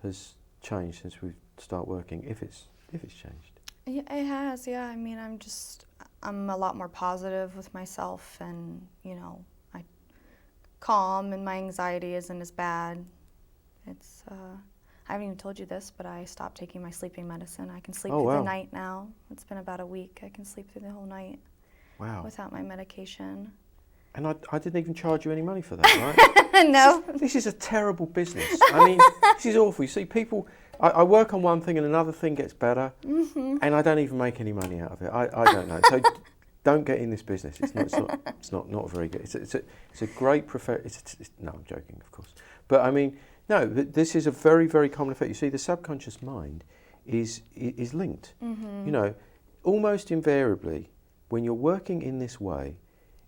has changed since we start working, if it's changed? Yeah, it has, yeah. I mean, I'm a lot more positive with myself, and, you know, I calm, and my anxiety isn't as bad. It's, I haven't even told you this, but I stopped taking my sleeping medicine. I can sleep through the night now. It's been about a week. I can sleep through the whole night. Wow. Without my medication. And I didn't even charge you any money for that, right? No. This is a terrible business. I mean, this is awful. You see, people, I work on one thing and another thing gets better, and I don't even make any money out of it. I don't know. So don't get in this business. It's not very good. It's a great no, I'm joking, of course. But I mean, no, this is a very, very common effect. You see, the subconscious mind is linked. You know, almost invariably, when you're working in this way,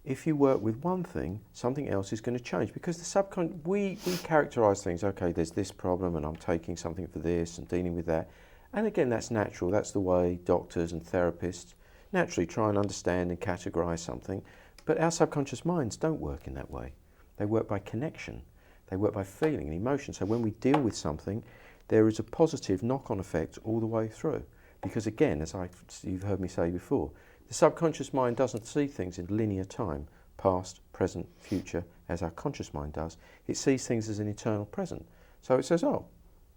if you work with one thing, something else is going to change, because the subconscious, we characterise things, okay, there's this problem and I'm taking something for this and dealing with that. And again, that's natural. That's the way doctors and therapists naturally try and understand and categorise something. But our subconscious minds don't work in that way. They work by connection. They work by feeling and emotion. So when we deal with something, there is a positive knock-on effect all the way through. Because again, as you've heard me say before, the subconscious mind doesn't see things in linear time, past, present, future, as our conscious mind does. It sees things as an eternal present. So it says, oh,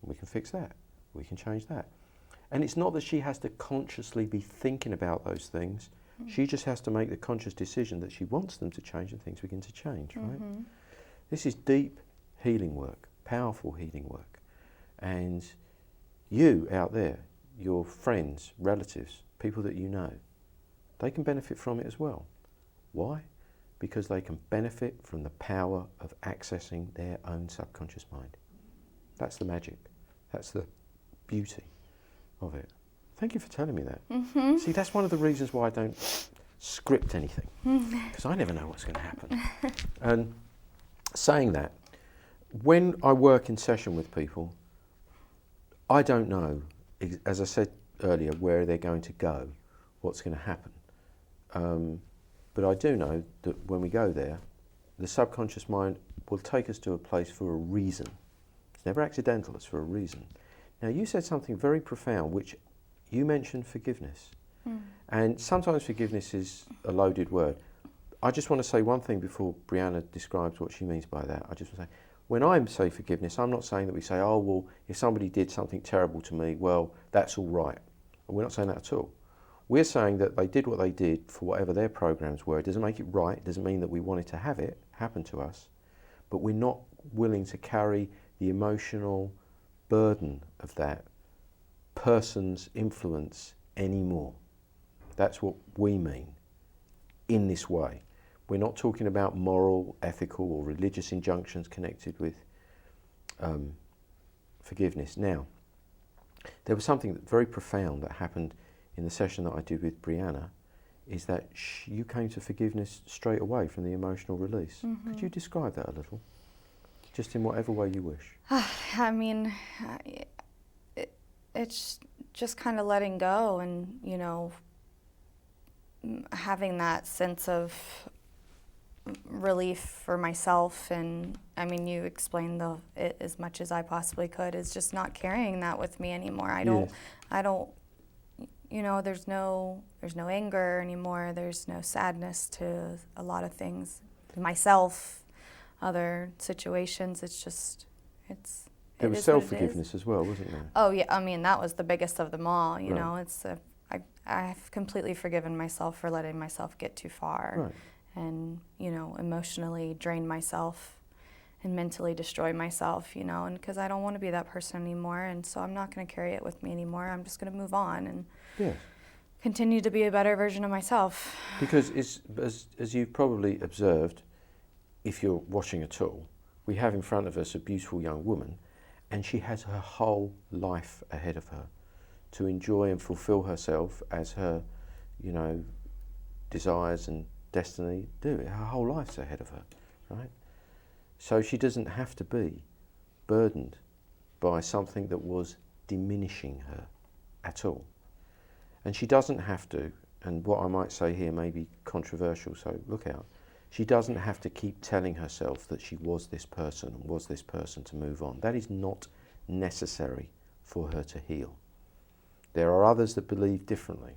we can fix that, we can change that. And it's not that she has to consciously be thinking about those things. She just has to make the conscious decision that she wants them to change, and things begin to change, right? This is deep healing work, powerful healing work. And you out there, your friends, relatives, people that you know, they can benefit from it as well. Why? Because they can benefit from the power of accessing their own subconscious mind. That's the magic. That's the beauty of it. Thank you for telling me that. See, that's one of the reasons why I don't script anything, because I never know what's going to happen. And saying that, when I work in session with people, I don't know, as I said earlier, where they're going to go, what's going to happen. But I do know that when we go there, the subconscious mind will take us to a place for a reason. It's never accidental, it's for a reason. Now, you said something very profound, which you mentioned forgiveness. And sometimes forgiveness is a loaded word. I just want to say one thing before Brianna describes what she means by that. I just want to say, when I say forgiveness, I'm not saying that we say, oh, well, if somebody did something terrible to me, well, that's all right. We're not saying that at all. We're saying that they did what they did for whatever their programs were. It doesn't make it right. It doesn't mean that we wanted to have it happen to us. But we're not willing to carry the emotional burden of that person's influence anymore. That's what we mean in this way. We're not talking about moral, ethical or religious injunctions connected with forgiveness. Now, there was something very profound that happened in the session that I did with Brianna, is that you came to forgiveness straight away from the emotional release. Could you describe that a little? Just in whatever way you wish. I mean, it's just kind of letting go, and, you know, having that sense of relief for myself. And I mean, you explained it as much as I possibly could, is just not carrying that with me anymore. I don't, there's no anger anymore. There's no sadness to a lot of things, myself, other situations. There was self-forgiveness as well, wasn't there? Oh yeah, I mean, that was the biggest of them all. You know, I've completely forgiven myself for letting myself get too far, and emotionally drain myself and mentally destroy myself. And because I don't want to be that person anymore, and so I'm not going to carry it with me anymore. I'm just going to move on and continue to be a better version of myself. Because as you've probably observed, if you're watching a tool, we have in front of us a beautiful young woman, and she has her whole life ahead of her to enjoy and fulfill herself as her, desires and destiny do. Her whole life's ahead of her, right? So she doesn't have to be burdened by something that was diminishing her at all. And she doesn't have to, and what I might say here may be controversial, so look out. She doesn't have to keep telling herself that she was this person and was this person to move on. That is not necessary for her to heal. There are others that believe differently.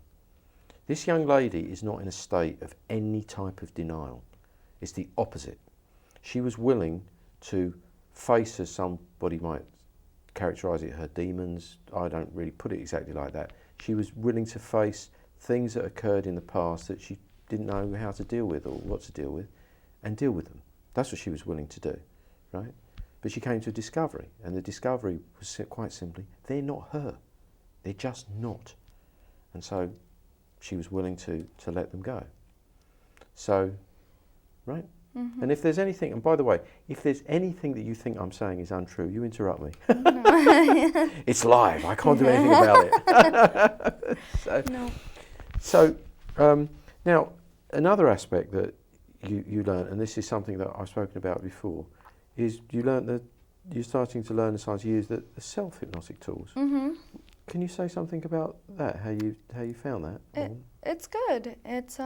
This young lady is not in a state of any type of denial. It's the opposite. She was willing to face, as somebody might characterize it, her demons. I don't really put it exactly like that. She was willing to face things that occurred in the past that she didn't know how to deal with or what to deal with, and deal with them. That's what she was willing to do, right? But she came to a discovery, and the discovery was quite simply, they're not her. They're just not. And so she was willing to let them go. So, right? Mm-hmm. And if there's anything, and by the way, if there's anything that you think I'm saying is untrue, you interrupt me. No. It's live. I can't do anything about it. So now, another aspect that you learn, and this is something that I've spoken about before, is you're starting to learn as you use the self-hypnotic tools. Mm-hmm. Can you say something about that? How you found that? It's good. It's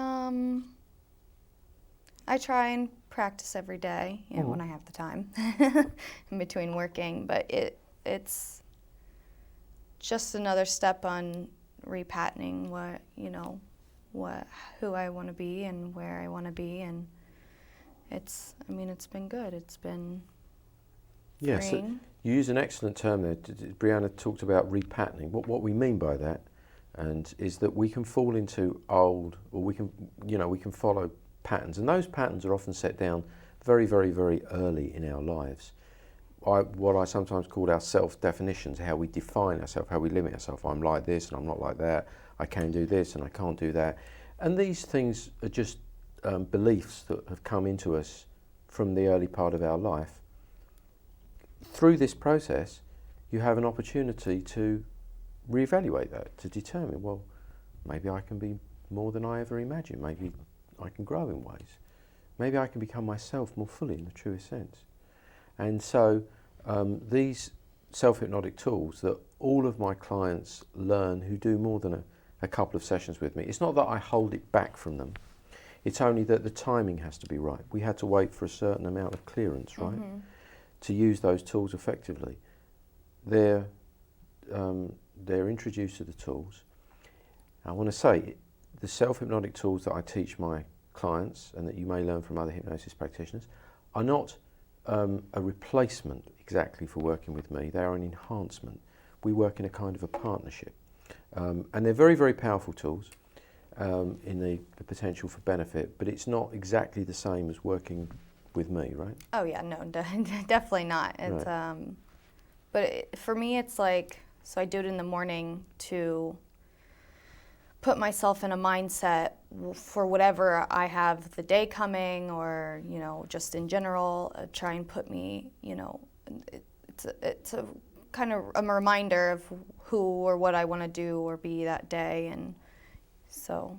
I try and practice every day, when I have the time in between working. But it's just another step on repatterning who I want to be and where I want to be, and it's been good. It's been freeing. Yes, you use an excellent term there. Brianna talked about repatterning. What we mean by that, and is that we can fall into old, or we can follow patterns, and those patterns are often set down very, very, very early in our lives. What I sometimes call our self-definitions, how we define ourselves, how we limit ourselves. I'm like this and I'm not like that. I can do this and I can't do that. And these things are just beliefs that have come into us from the early part of our life. Through this process, you have an opportunity to reevaluate that, to determine, well, maybe I can be more than I ever imagined. Maybe I can grow in ways. Maybe I can become myself more fully in the truest sense. And so these self-hypnotic tools that all of my clients learn who do more than a couple of sessions with me, it's not that I hold it back from them. It's only that the timing has to be right. We had to wait for a certain amount of clearance, right, to use those tools effectively. They're introduced to the tools. I want to say the self-hypnotic tools that I teach my clients and that you may learn from other hypnosis practitioners are not a replacement exactly for working with me. They are an enhancement. We work in a kind of a partnership. And they're very, very powerful tools in the potential for benefit, but it's not exactly the same as working with me, right? Oh yeah, no, definitely not. It's but for me, it's like, so I do it in the morning to put myself in a mindset for whatever I have the day coming, or just in general, try and put me, it's a kind of a reminder of who or what I want to do or be that day. And so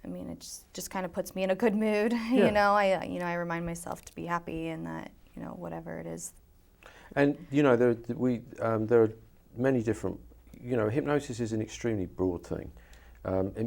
it just kind of puts me in a good mood. Yeah. I remind myself to be happy, and that whatever it is. And there are many different. Hypnosis is an extremely broad thing.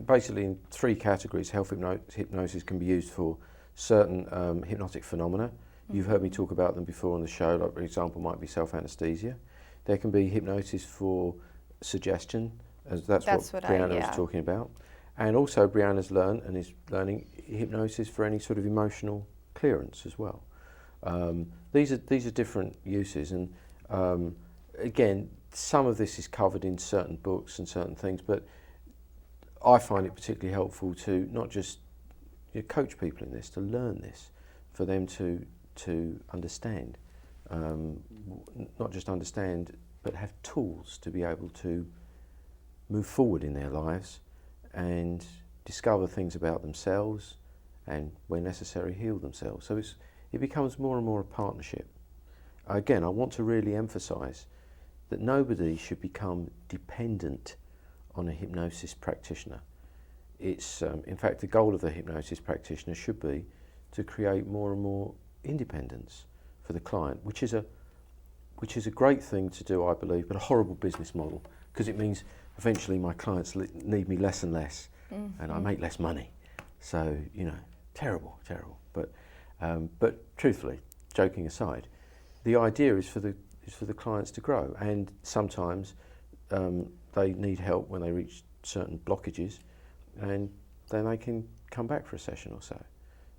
Basically in three categories. Hypnosis can be used for certain hypnotic phenomena. You've heard me talk about them before on the show, like for example might be self-anesthesia. There can be hypnosis for suggestion, as that's what Brianna was talking about. And also Brianna's learned and is learning hypnosis for any sort of emotional clearance as well. These are different uses, and again, some of this is covered in certain books and certain things, but I find it particularly helpful to not just coach people in this, to learn this, for them to understand, not just understand, but have tools to be able to move forward in their lives and discover things about themselves and, where necessary, heal themselves. So it becomes more and more a partnership. Again, I want to really emphasise that nobody should become dependent on a hypnosis practitioner. It's, in fact, the goal of the hypnosis practitioner should be to create more and more independence for the client, which is a great thing to do, I believe, but a horrible business model, because it means eventually my clients need me less and less, and I make less money. So, terrible. But truthfully, joking aside, the idea is for the clients to grow, and sometimes they need help when they reach certain blockages, and then they can come back for a session or so.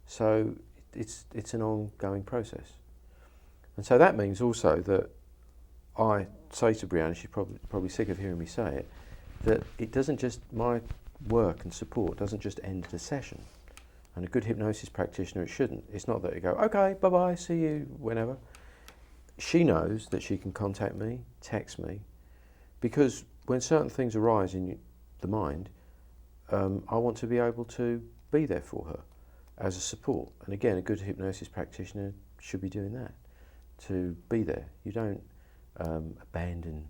So it's an ongoing process. And so that means also that I say to Brianna, she's probably sick of hearing me say it, that it doesn't just, my work and support doesn't just end at a session. And a good hypnosis practitioner, it shouldn't. It's not that you go, okay, bye-bye, see you whenever. She knows that she can contact me, text me, because when certain things arise in the mind, I want to be able to be there for her as a support. And again, a good hypnosis practitioner should be doing that, to be there. You don't abandon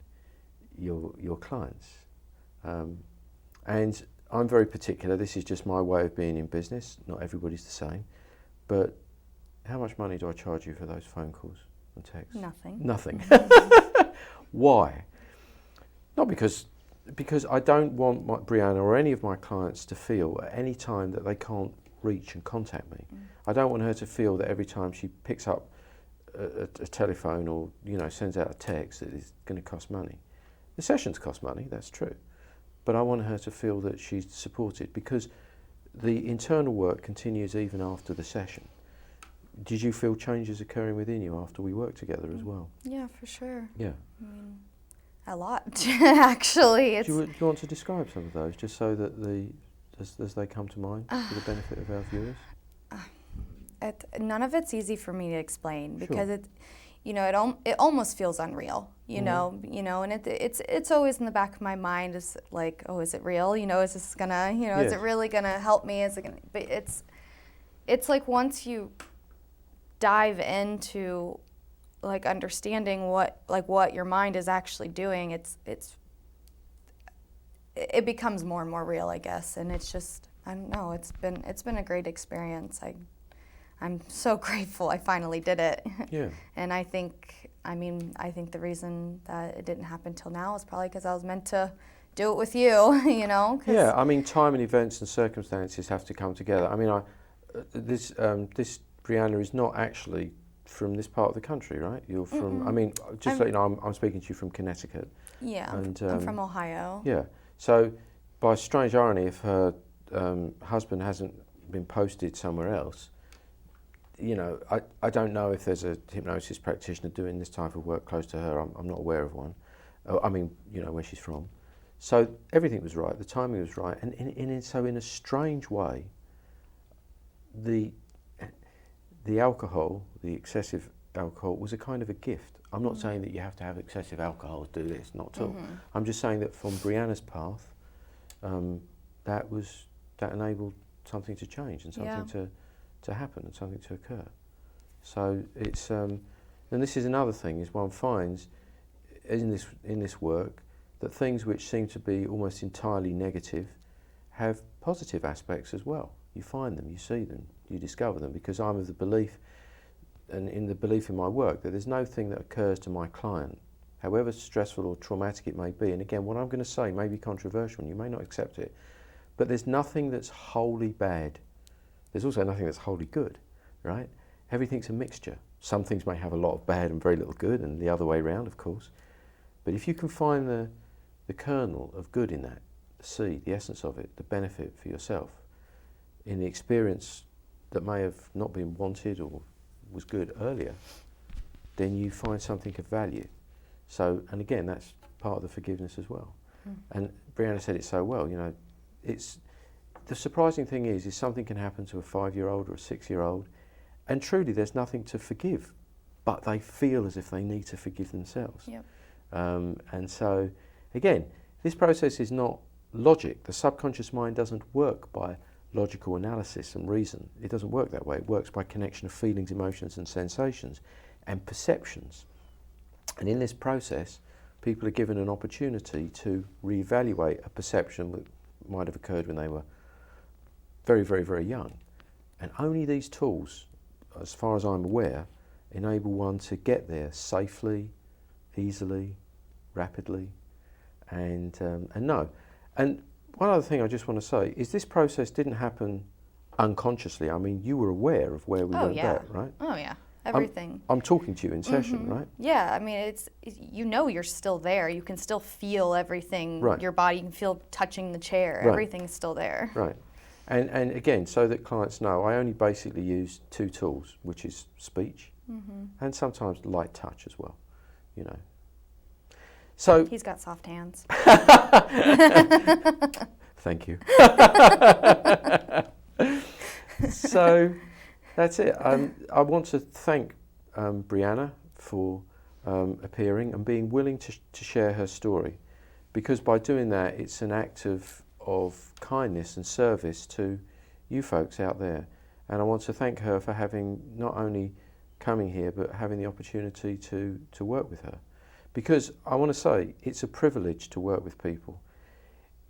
your clients. And I'm very particular, this is just my way of being in business, not everybody's the same, but how much money do I charge you for those phone calls and texts? Nothing. Why? Not because I don't want Brianna or any of my clients to feel at any time that they can't reach and contact me. I don't want her to feel that every time she picks up a telephone or sends out a text that it's going to cost money. The sessions cost money, that's true, but I want her to feel that she's supported, because the internal work continues even after the session. Did you feel changes occurring within you after we worked together as well? Yeah, for sure. Yeah. I mean, a lot, actually. Do you want to describe some of those, just so that as they come to mind, for the benefit of our viewers? None of it's easy for me to explain, because it almost feels unreal, you know, and it's always in the back of my mind, is like, oh, is it real? Is this gonna, Yes. Is it really gonna help me? Is it gonna? But it's like, once you dive into like understanding what your mind is actually doing, it becomes more and more real, I guess. And it's just, I don't know, it's been a great experience. I'm so grateful I finally did it. Yeah. And I think the reason that it didn't happen till now is probably because I was meant to do it with you, Yeah, I mean, time and events and circumstances have to come together. I mean, this Brianna is not actually from this part of the country, right? You're from, I mean, just so you know, I'm speaking to you from Connecticut. Yeah, and, I'm from Ohio. Yeah, so by strange irony, if her husband hasn't been posted somewhere else, I don't know if there's a hypnosis practitioner doing this type of work close to her. I'm not aware of one. I mean, where she's from. So everything was right, the timing was right, and so in a strange way, the alcohol, the excessive alcohol, was a kind of a gift. I'm not saying that you have to have excessive alcohol to do this, not at all. I'm just saying that from Brianna's path, that enabled something to change and something to happen and something to occur. So it's, and this is another thing, is one finds in this work that things which seem to be almost entirely negative have positive aspects as well. You find them, you see them, you discover them, because I'm of the belief, and in the belief in my work, that there's no thing that occurs to my client, however stressful or traumatic it may be, and again, what I'm going to say may be controversial and you may not accept it, but there's nothing that's wholly bad there's also nothing that's wholly good, right? Everything's a mixture. Some things may have a lot of bad and very little good, and the other way around, of course. But if you can find the kernel of good in that, the seed, the essence of it, the benefit for yourself, in the experience that may have not been wanted or was good earlier, then you find something of value. So, and again, that's part of the forgiveness as well. And Brianna said it so well, you know, it's, the surprising thing is something can happen to a 5-year-old or a 6-year-old, and truly there's nothing to forgive, but they feel as if they need to forgive themselves. Yep. And so, again, this process is not logic. The subconscious mind doesn't work by logical analysis and reason. It doesn't work that way. It works by connection of feelings, emotions and sensations and perceptions. And in this process, people are given an opportunity to reevaluate a perception that might have occurred when they were very, very, very young. And only these tools, as far as I'm aware, enable one to get there safely, easily, rapidly, and know. And one other thing I just want to say is this process didn't happen unconsciously. I mean, you were aware of where we went at, right? Oh yeah, everything. I'm talking to you in session, right? Yeah, I mean, it's you know you're still there. You can still feel everything. Right. Your body, you can feel touching the chair. Right. Everything's still there. Right. And again, so that clients know, I only basically use 2 tools, which is speech and sometimes light touch as well, you know. So He's got soft hands. Thank you. So that's it. I want to thank Brianna for appearing and being willing to share her story, because by doing that, it's an act of kindness and service to you folks out there. And I want to thank her for having not only coming here, but having the opportunity to work with her. Because I want to say, it's a privilege to work with people.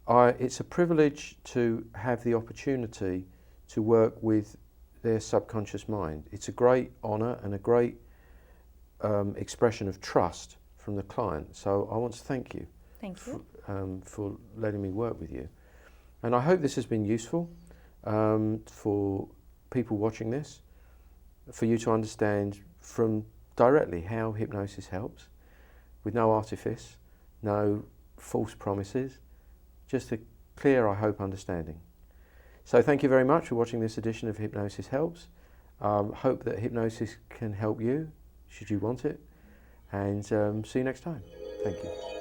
It's a privilege to have the opportunity to work with their subconscious mind. It's a great honour and a great expression of trust from the client. So I want to thank you. Thank you. For letting me work with you. And I hope this has been useful for people watching this, for you to understand from directly how hypnosis helps, with no artifice, no false promises, just a clear, I hope, understanding. So thank you very much for watching this edition of Hypnosis Helps. Hope that hypnosis can help you, should you want it, and see you next time. Thank you.